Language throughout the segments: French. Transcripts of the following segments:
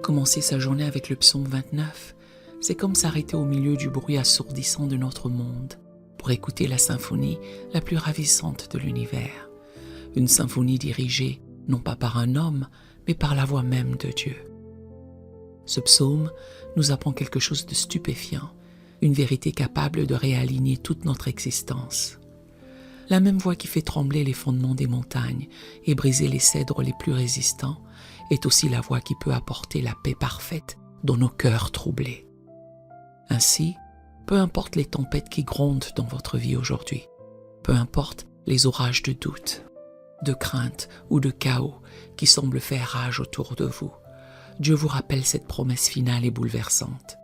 Commencer sa journée avec le psaume 29, c'est comme s'arrêter au milieu du bruit assourdissant de notre monde pour écouter la symphonie la plus ravissante de l'univers. Une symphonie dirigée non pas par un homme, mais par la voix même de Dieu. Ce psaume nous apprend quelque chose de stupéfiant, une vérité capable de réaligner toute notre existence. La même voix qui fait trembler les fondements des montagnes et briser les cèdres les plus résistants est aussi la voix qui peut apporter la paix parfaite dans nos cœurs troublés. Ainsi, peu importe les tempêtes qui grondent dans votre vie aujourd'hui, peu importe les orages de doute, de crainte ou de chaos qui semblent faire rage autour de vous, Dieu vous rappelle cette promesse finale et bouleversante.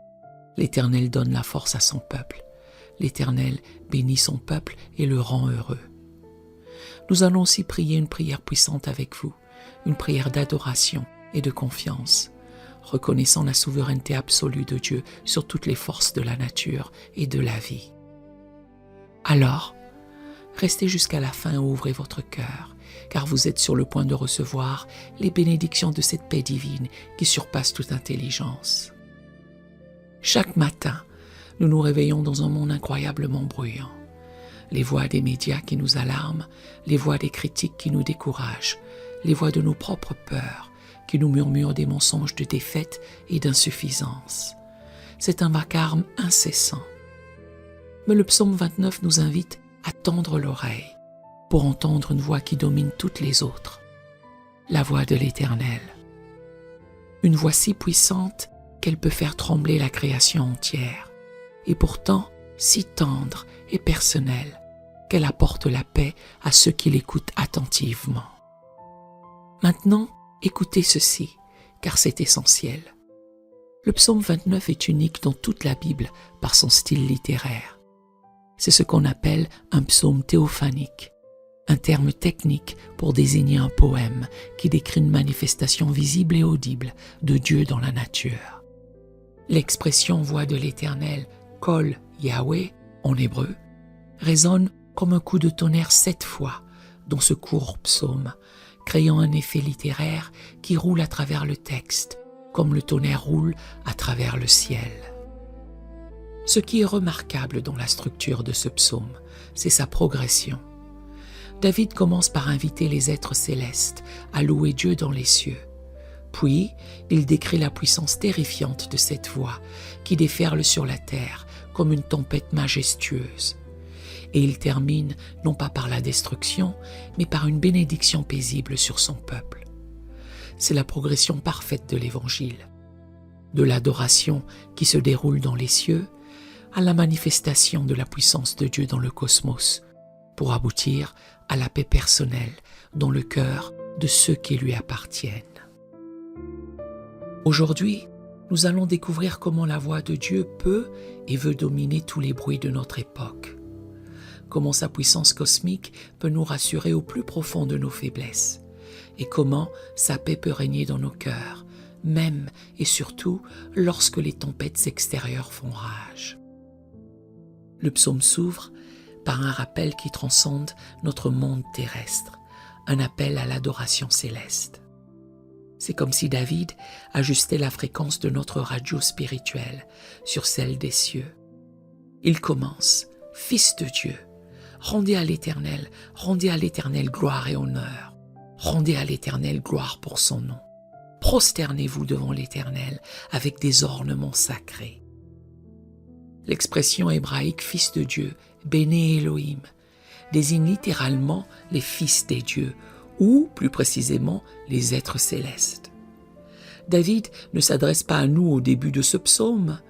L'Éternel donne la force à son peuple. L'Éternel bénit son peuple et le rend heureux. Nous allons aussi prier une prière puissante avec vous, une prière d'adoration et de confiance, reconnaissant la souveraineté absolue de Dieu sur toutes les forces de la nature et de la vie. Alors, restez jusqu'à la fin et ouvrez votre cœur, car vous êtes sur le point de recevoir les bénédictions de cette paix divine qui surpasse toute intelligence. Chaque matin, nous nous réveillons dans un monde incroyablement bruyant. Les voix des médias qui nous alarment, les voix des critiques qui nous découragent, les voix de nos propres peurs qui nous murmurent des mensonges de défaite et d'insuffisance. C'est un vacarme incessant. Mais le psaume 29 nous invite à tendre l'oreille pour entendre une voix qui domine toutes les autres, la voix de l'Éternel. Une voix si puissante qu'elle peut faire trembler la création entière, et pourtant si tendre et personnelle qu'elle apporte la paix à ceux qui l'écoutent attentivement. Maintenant, écoutez ceci, car c'est essentiel. Le psaume 29 est unique dans toute la Bible par son style littéraire. C'est ce qu'on appelle un psaume théophanique, un terme technique pour désigner un poème qui décrit une manifestation visible et audible de Dieu dans la nature. L'expression « voix de l'Éternel » Kol Yahweh en hébreu résonne comme un coup de tonnerre 7 fois dans ce court psaume, créant un effet littéraire qui roule à travers le texte, comme le tonnerre roule à travers le ciel. Ce qui est remarquable dans la structure de ce psaume, c'est sa progression. David commence par inviter les êtres célestes à louer Dieu dans les cieux. Puis, il décrit la puissance terrifiante de cette voix qui déferle sur la terre comme une tempête majestueuse. Et il termine non pas par la destruction, mais par une bénédiction paisible sur son peuple. C'est la progression parfaite de l'Évangile, de l'adoration qui se déroule dans les cieux à la manifestation de la puissance de Dieu dans le cosmos, pour aboutir à la paix personnelle dans le cœur de ceux qui lui appartiennent. Aujourd'hui, nous allons découvrir comment la voix de Dieu peut et veut dominer tous les bruits de notre époque. Comment sa puissance cosmique peut nous rassurer au plus profond de nos faiblesses, et comment sa paix peut régner dans nos cœurs, même et surtout lorsque les tempêtes extérieures font rage. Le psaume s'ouvre par un rappel qui transcende notre monde terrestre, un appel à l'adoration céleste. C'est comme si David ajustait la fréquence de notre radio spirituelle sur celle des cieux. Il commence « Fils de Dieu, rendez à l'Éternel gloire et honneur. Rendez à l'Éternel gloire pour son nom. Prosternez-vous devant l'Éternel avec des ornements sacrés. » L'expression hébraïque « Fils de Dieu » Béné Elohim désigne littéralement les fils des dieux, ou plus précisément les êtres célestes. David ne s'adresse pas à nous au début de ce psaume,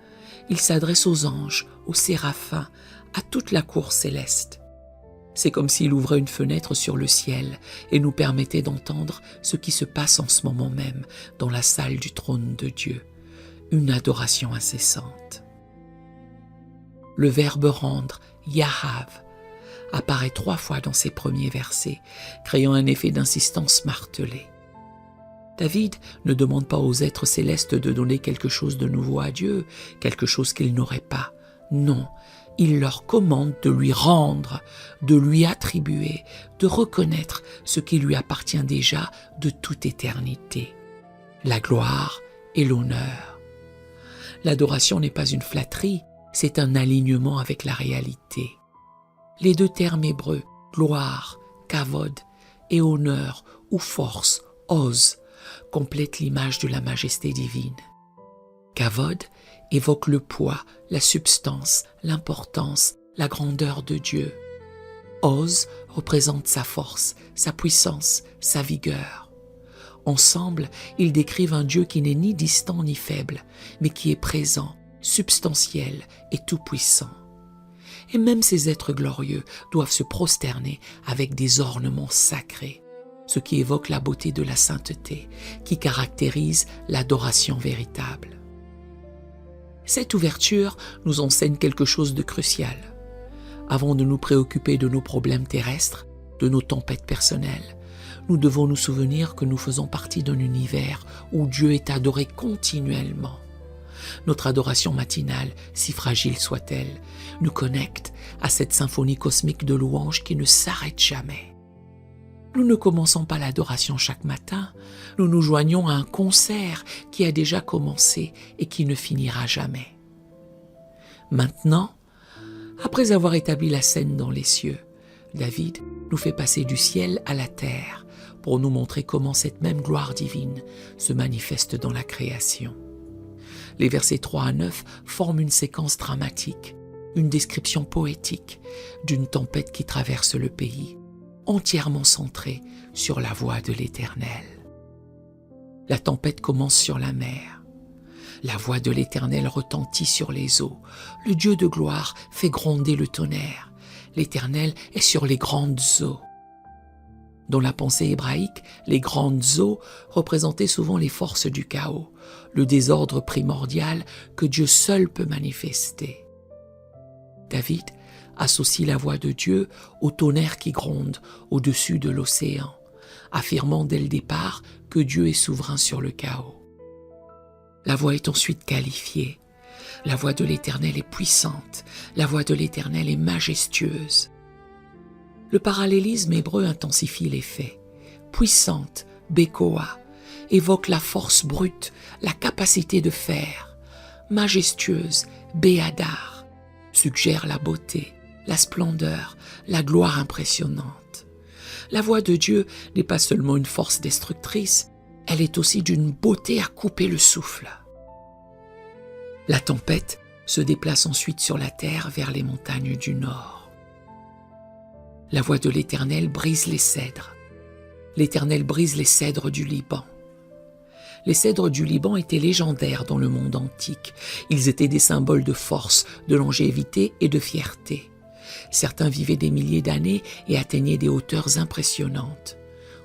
il s'adresse aux anges, aux séraphins, à toute la cour céleste. C'est comme s'il ouvrait une fenêtre sur le ciel et nous permettait d'entendre ce qui se passe en ce moment même dans la salle du trône de Dieu, une adoration incessante. Le verbe rendre, Yahav, apparaît 3 fois dans ses premiers versets, créant un effet d'insistance martelée. David ne demande pas aux êtres célestes de donner quelque chose de nouveau à Dieu, quelque chose qu'ils n'auraient pas. Non, il leur commande de lui rendre, de lui attribuer, de reconnaître ce qui lui appartient déjà de toute éternité. La gloire et l'honneur. L'adoration n'est pas une flatterie, c'est un alignement avec la réalité. Les deux termes hébreux, gloire, kavod, et honneur ou force, oz, complètent l'image de la majesté divine. Kavod évoque le poids, la substance, l'importance, la grandeur de Dieu. Oz représente sa force, sa puissance, sa vigueur. Ensemble, ils décrivent un Dieu qui n'est ni distant ni faible, mais qui est présent, substantiel et tout-puissant. Et même ces êtres glorieux doivent se prosterner avec des ornements sacrés, ce qui évoque la beauté de la sainteté, qui caractérise l'adoration véritable. Cette ouverture nous enseigne quelque chose de crucial. Avant de nous préoccuper de nos problèmes terrestres, de nos tempêtes personnelles, nous devons nous souvenir que nous faisons partie d'un univers où Dieu est adoré continuellement. Notre adoration matinale, si fragile soit-elle, nous connecte à cette symphonie cosmique de louanges qui ne s'arrête jamais. Nous ne commençons pas l'adoration chaque matin, nous nous joignons à un concert qui a déjà commencé et qui ne finira jamais. Maintenant, après avoir établi la scène dans les cieux, David nous fait passer du ciel à la terre pour nous montrer comment cette même gloire divine se manifeste dans la création. Les versets 3 à 9 forment une séquence dramatique, une description poétique d'une tempête qui traverse le pays, entièrement centrée sur la voix de l'Éternel. La tempête commence sur la mer. La voix de l'Éternel retentit sur les eaux. Le Dieu de gloire fait gronder le tonnerre. L'Éternel est sur les grandes eaux. Dans la pensée hébraïque, les grandes eaux représentaient souvent les forces du chaos, le désordre primordial que Dieu seul peut manifester. David associe la voix de Dieu au tonnerre qui gronde au-dessus de l'océan, affirmant dès le départ que Dieu est souverain sur le chaos. La voix est ensuite qualifiée. La voix de l'Éternel est puissante, la voix de l'Éternel est majestueuse. Le parallélisme hébreu intensifie les faits. Puissante, Bekoa, évoque la force brute, la capacité de faire. Majestueuse, Béadar, suggère la beauté, la splendeur, la gloire impressionnante. La voix de Dieu n'est pas seulement une force destructrice, elle est aussi d'une beauté à couper le souffle. La tempête se déplace ensuite sur la terre vers les montagnes du nord. La voix de l'Éternel brise les cèdres. L'Éternel brise les cèdres du Liban. Les cèdres du Liban étaient légendaires dans le monde antique. Ils étaient des symboles de force, de longévité et de fierté. Certains vivaient des milliers d'années et atteignaient des hauteurs impressionnantes.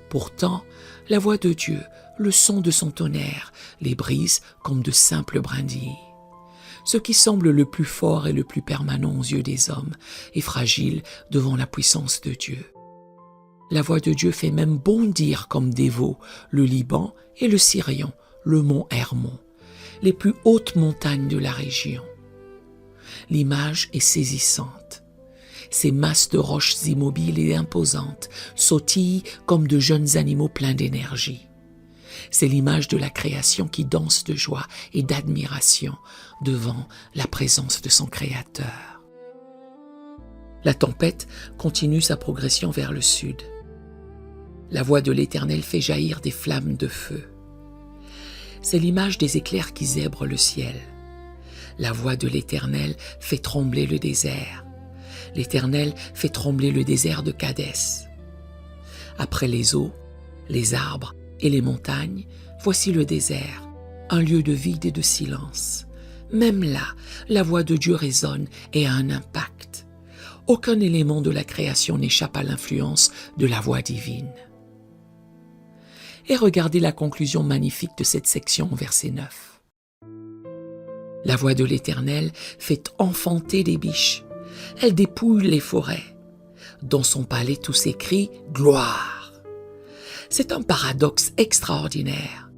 Pourtant, la voix de Dieu, le son de son tonnerre, les brise comme de simples brindilles. Ce qui semble le plus fort et le plus permanent aux yeux des hommes est fragile devant la puissance de Dieu. La voix de Dieu fait même bondir comme des veaux le Liban et le Sirion, le mont Hermon, les plus hautes montagnes de la région. L'image est saisissante. Ces masses de roches immobiles et imposantes sautillent comme de jeunes animaux pleins d'énergie. C'est l'image de la création qui danse de joie et d'admiration devant la présence de son Créateur. La tempête continue sa progression vers le sud. La voix de l'Éternel fait jaillir des flammes de feu. C'est l'image des éclairs qui zèbrent le ciel. La voix de l'Éternel fait trembler le désert. L'Éternel fait trembler le désert de Kadès. Après les eaux, les arbres et les montagnes, voici le désert, un lieu de vide et de silence. Même là, la voix de Dieu résonne et a un impact. Aucun élément de la création n'échappe à l'influence de la voix divine. Et regardez la conclusion magnifique de cette section au verset 9. La voix de l'Éternel fait enfanter des biches. Elle dépouille les forêts. Dans son palais tous s'écrient « Gloire ». C'est un paradoxe extraordinaire.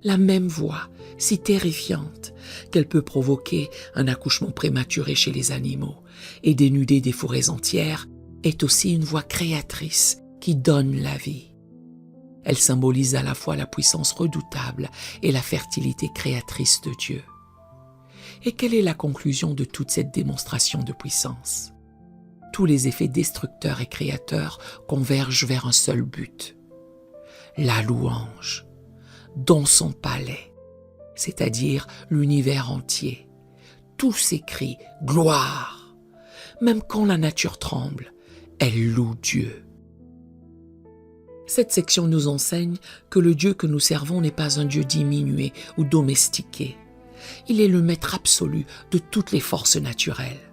La même voix, si terrifiante, qu'elle peut provoquer un accouchement prématuré chez les animaux et dénuder des forêts entières, est aussi une voix créatrice qui donne la vie. Elle symbolise à la fois la puissance redoutable et la fertilité créatrice de Dieu. Et quelle est la conclusion de toute cette démonstration de puissance? Tous les effets destructeurs et créateurs convergent vers un seul but: la louange, dans son palais, c'est-à-dire l'univers entier. Tout s'écrie « gloire ». Même quand la nature tremble, elle loue Dieu. Cette section nous enseigne que le Dieu que nous servons n'est pas un Dieu diminué ou domestiqué. Il est le maître absolu de toutes les forces naturelles.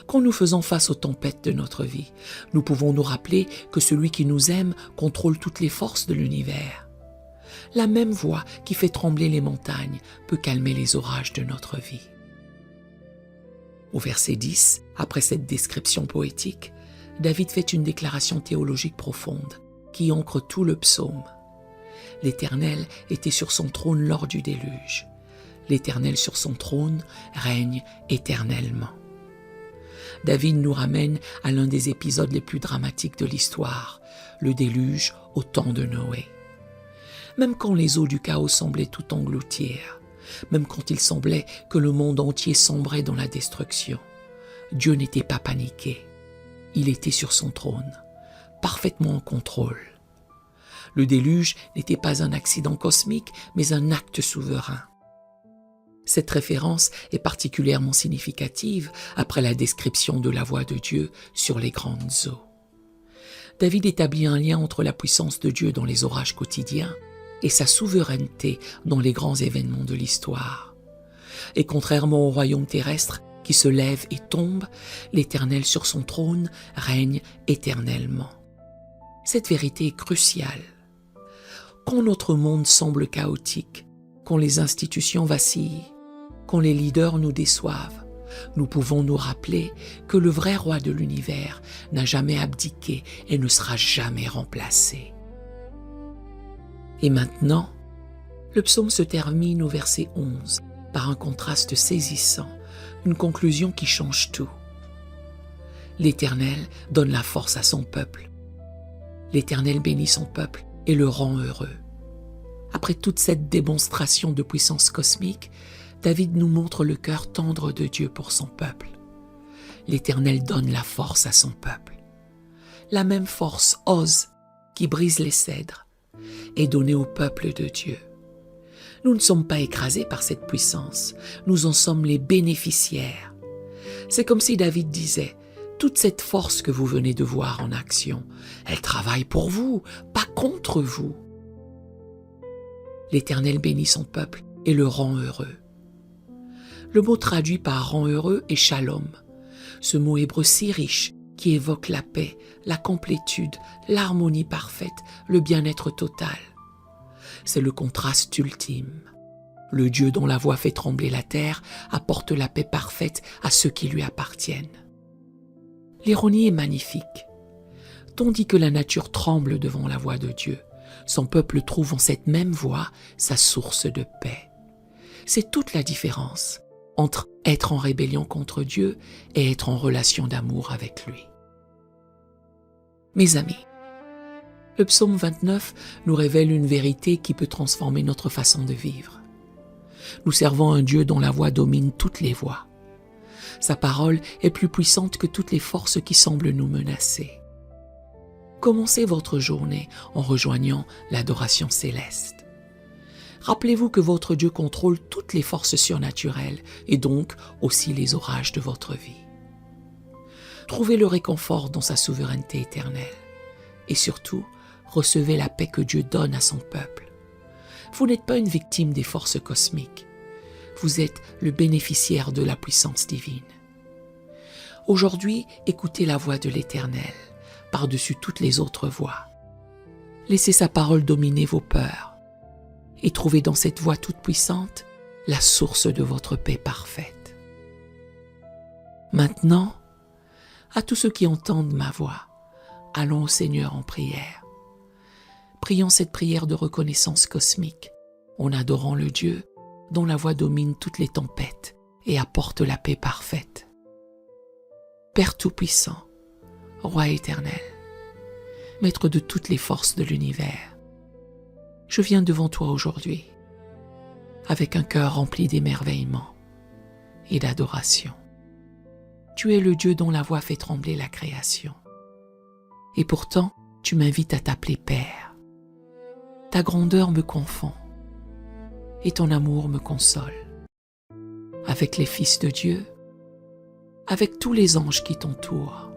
Quand nous faisons face aux tempêtes de notre vie, nous pouvons nous rappeler que celui qui nous aime contrôle toutes les forces de l'univers. La même voix qui fait trembler les montagnes peut calmer les orages de notre vie. Au verset 10, après cette description poétique, David fait une déclaration théologique profonde qui ancre tout le psaume. L'Éternel était sur son trône lors du déluge. L'Éternel sur son trône règne éternellement. David nous ramène à l'un des épisodes les plus dramatiques de l'histoire, le déluge au temps de Noé. Même quand les eaux du chaos semblaient tout engloutir, même quand il semblait que le monde entier sombrait dans la destruction, Dieu n'était pas paniqué. Il était sur son trône, parfaitement en contrôle. Le déluge n'était pas un accident cosmique, mais un acte souverain. Cette référence est particulièrement significative après la description de la voix de Dieu sur les grandes eaux. David établit un lien entre la puissance de Dieu dans les orages quotidiens et sa souveraineté dans les grands événements de l'histoire. Et contrairement au royaume terrestre qui se lève et tombe, l'Éternel sur son trône règne éternellement. Cette vérité est cruciale. Quand notre monde semble chaotique, quand les institutions vacillent, quand les leaders nous déçoivent, nous pouvons nous rappeler que le vrai roi de l'univers n'a jamais abdiqué et ne sera jamais remplacé. Et maintenant, le psaume se termine au verset 11 par un contraste saisissant, une conclusion qui change tout. L'Éternel donne la force à son peuple. L'Éternel bénit son peuple et le rend heureux. Après toute cette démonstration de puissance cosmique, David nous montre le cœur tendre de Dieu pour son peuple. L'Éternel donne la force à son peuple. La même force, Oz, qui brise les cèdres, est donnée au peuple de Dieu. Nous ne sommes pas écrasés par cette puissance, nous en sommes les bénéficiaires. C'est comme si David disait: toute cette force que vous venez de voir en action, elle travaille pour vous, pas contre vous. L'Éternel bénit son peuple et le rend heureux. Le mot traduit par « rend heureux » est « shalom », ce mot hébreu si riche qui évoque la paix, la complétude, l'harmonie parfaite, le bien-être total. C'est le contraste ultime. Le Dieu dont la voix fait trembler la terre apporte la paix parfaite à ceux qui lui appartiennent. L'ironie est magnifique. Tandis que la nature tremble devant la voix de Dieu, son peuple trouve en cette même voix sa source de paix. C'est toute la différence entre être en rébellion contre Dieu et être en relation d'amour avec lui. Mes amis, le psaume 29 nous révèle une vérité qui peut transformer notre façon de vivre. Nous servons un Dieu dont la voix domine toutes les voix. Sa parole est plus puissante que toutes les forces qui semblent nous menacer. Commencez votre journée en rejoignant l'adoration céleste. Rappelez-vous que votre Dieu contrôle toutes les forces surnaturelles et donc aussi les orages de votre vie. Trouvez le réconfort dans sa souveraineté éternelle et surtout, recevez la paix que Dieu donne à son peuple. Vous n'êtes pas une victime des forces cosmiques. Vous êtes le bénéficiaire de la puissance divine. Aujourd'hui, écoutez la voix de l'Éternel par-dessus toutes les autres voix. Laissez sa parole dominer vos peurs et trouvez dans cette voix toute puissante la source de votre paix parfaite. Maintenant, à tous ceux qui entendent ma voix, allons au Seigneur en prière. Prions cette prière de reconnaissance cosmique en adorant le Dieu dont la voix domine toutes les tempêtes et apporte la paix parfaite. Père Tout-Puissant, Roi éternel, Maître de toutes les forces de l'univers, Je viens devant toi aujourd'hui, avec un cœur rempli d'émerveillement et d'adoration. Tu es le Dieu dont la voix fait trembler la création. Et pourtant, tu m'invites à t'appeler Père. Ta grandeur me confond et ton amour me console. Avec les fils de Dieu, avec tous les anges qui t'entourent,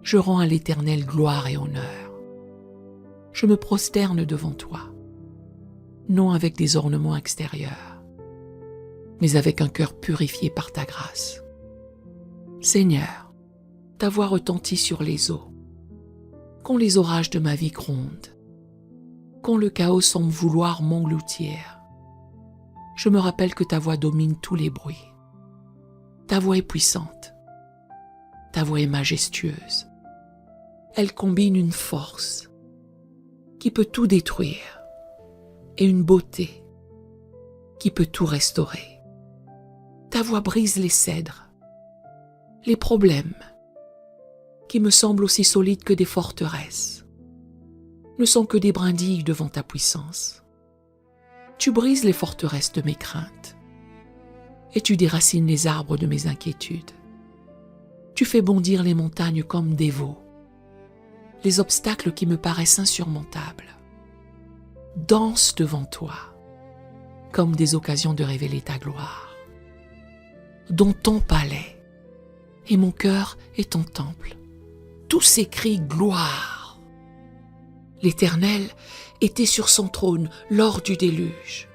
je rends à l'Éternel gloire et honneur. Je me prosterne devant toi, non avec des ornements extérieurs, mais avec un cœur purifié par ta grâce. Seigneur, ta voix retentit sur les eaux. Quand les orages de ma vie grondent, quand le chaos semble vouloir m'engloutir, je me rappelle que ta voix domine tous les bruits. Ta voix est puissante, ta voix est majestueuse. Elle combine une force qui peut tout détruire et une beauté qui peut tout restaurer. Ta voix brise les cèdres, les problèmes qui me semblent aussi solides que des forteresses ne sont que des brindilles devant ta puissance. Tu brises les forteresses de mes craintes et tu déracines les arbres de mes inquiétudes. Tu fais bondir les montagnes comme des veaux, les obstacles qui me paraissent insurmontables dansent devant toi comme des occasions de révéler ta gloire. Dans ton palais, et mon cœur est ton temple, tout s'écrie gloire. L'Éternel était sur son trône lors du déluge.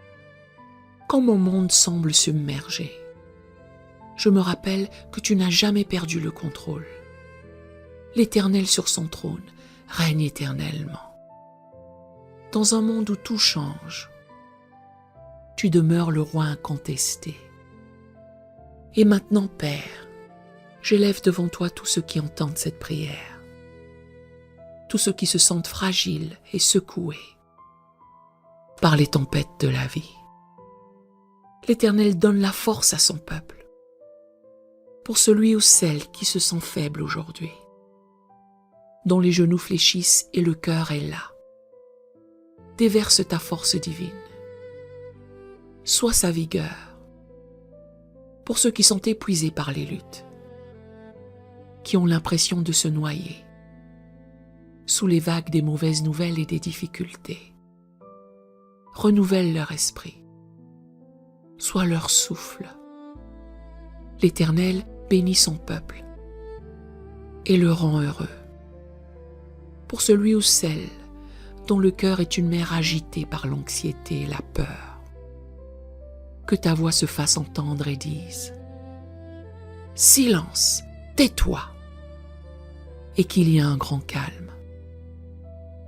Quand mon monde semble submergé, je me rappelle que tu n'as jamais perdu le contrôle. L'Éternel sur son trône règne éternellement. Dans un monde où tout change, tu demeures le roi incontesté. Et maintenant, Père, j'élève devant toi tous ceux qui entendent cette prière, tous ceux qui se sentent fragiles et secoués par les tempêtes de la vie. L'Éternel donne la force à son peuple. Pour celui ou celle qui se sent faible aujourd'hui, dont les genoux fléchissent et le cœur est las, déverse ta force divine. Sois sa vigueur. Pour ceux qui sont épuisés par les luttes, qui ont l'impression de se noyer sous les vagues des mauvaises nouvelles et des difficultés, renouvelle leur esprit. Sois leur souffle. L'Éternel bénit son peuple et le rend heureux. Pour celui ou celle dont le cœur est une mer agitée par l'anxiété et la peur, que ta voix se fasse entendre et dise « Silence, tais-toi !» et qu'il y ait un grand calme.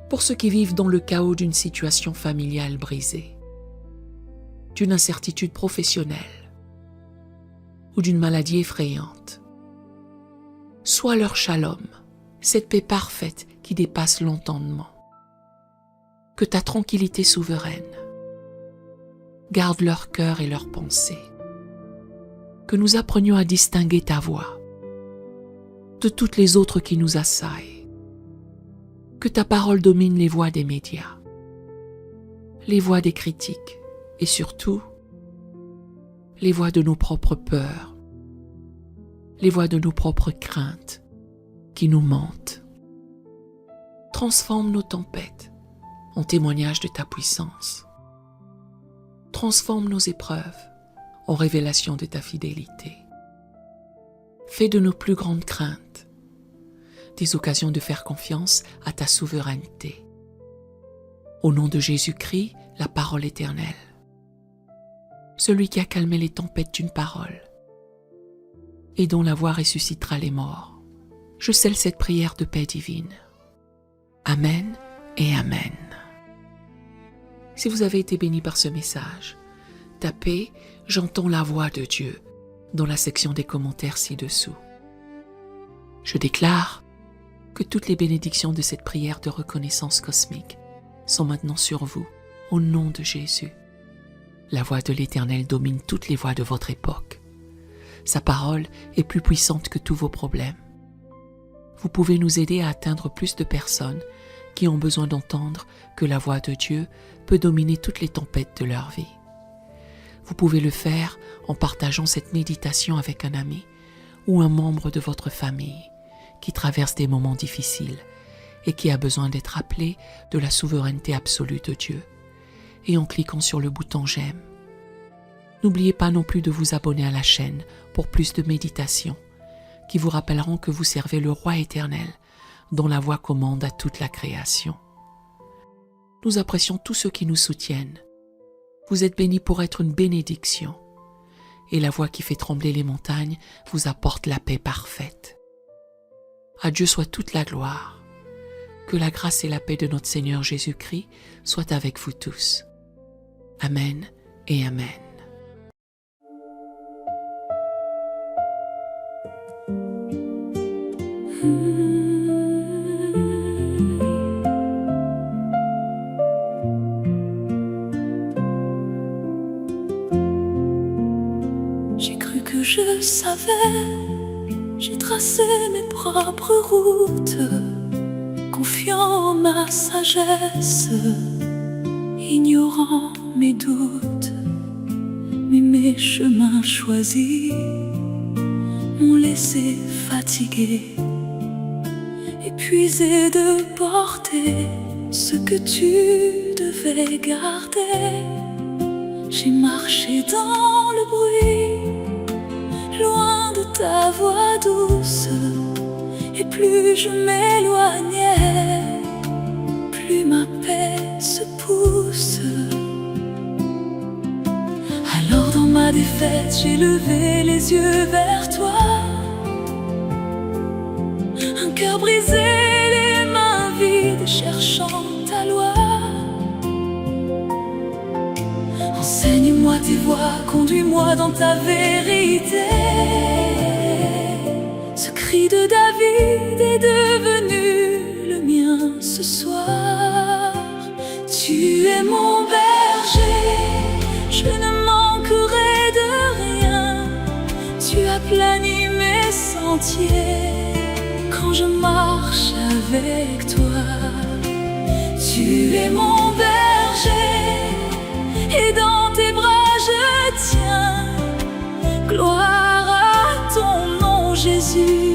Pour ceux qui vivent dans le chaos d'une situation familiale brisée, d'une incertitude professionnelle ou d'une maladie effrayante, sois leur shalom, cette paix parfaite qui dépasse l'entendement. Que ta tranquillité souveraine garde leur cœur et leurs pensées. Que nous apprenions à distinguer ta voix de toutes les autres qui nous assaillent. Que ta parole domine les voix des médias, les voix des critiques et surtout les voix de nos propres peurs, les voix de nos propres craintes qui nous mentent. Transforme nos tempêtes en témoignage de ta puissance. Transforme nos épreuves en révélation de ta fidélité. Fais de nos plus grandes craintes des occasions de faire confiance à ta souveraineté. Au nom de Jésus-Christ, la parole éternelle, celui qui a calmé les tempêtes d'une parole et dont la voix ressuscitera les morts, je scelle cette prière de paix divine. Amen et Amen. Si vous avez été béni par ce message, tapez « J'entends la voix de Dieu » dans la section des commentaires ci-dessous. Je déclare que toutes les bénédictions de cette prière de reconnaissance cosmique sont maintenant sur vous, au nom de Jésus. La voix de l'Éternel domine toutes les voix de votre époque. Sa parole est plus puissante que tous vos problèmes. Vous pouvez nous aider à atteindre plus de personnes qui ont besoin d'entendre que la voix de Dieu peut dominer toutes les tempêtes de leur vie. Vous pouvez le faire en partageant cette méditation avec un ami ou un membre de votre famille qui traverse des moments difficiles et qui a besoin d'être appelé de la souveraineté absolue de Dieu, et en cliquant sur le bouton j'aime. N'oubliez pas non plus de vous abonner à la chaîne pour plus de méditations qui vous rappelleront que vous servez le Roi éternel dont la voix commande à toute la création. Nous apprécions tous ceux qui nous soutiennent. Vous êtes bénis pour être une bénédiction, et la voix qui fait trembler les montagnes vous apporte la paix parfaite. À Dieu soit toute la gloire. Que la grâce et la paix de notre Seigneur Jésus-Christ soient avec vous tous. Amen et Amen. J'ai cru que je savais, j'ai tracé mes propres routes, confiant en ma sagesse, ignorant mes doutes. Mais mes chemins choisis m'ont laissé fatigué, épuisé de porter ce que tu devais garder. J'ai marché dans le bruit, loin de ta voix douce, et plus je m'éloignais, plus ma paix se pousse. Alors dans ma défaite, j'ai levé les yeux vers toi, un cœur brisé, les mains vides, cherchant ta loi. Enseigne-moi tes voies, conduis-moi dans ta vérité. Ce cri de David est devenu le mien ce soir. Tu es mon berger, je ne manquerai de rien. Tu aplanis mes sentiers quand je marche avec toi. Tu es mon berger, et dans tes bras je tiens. Gloire à ton nom, Jésus.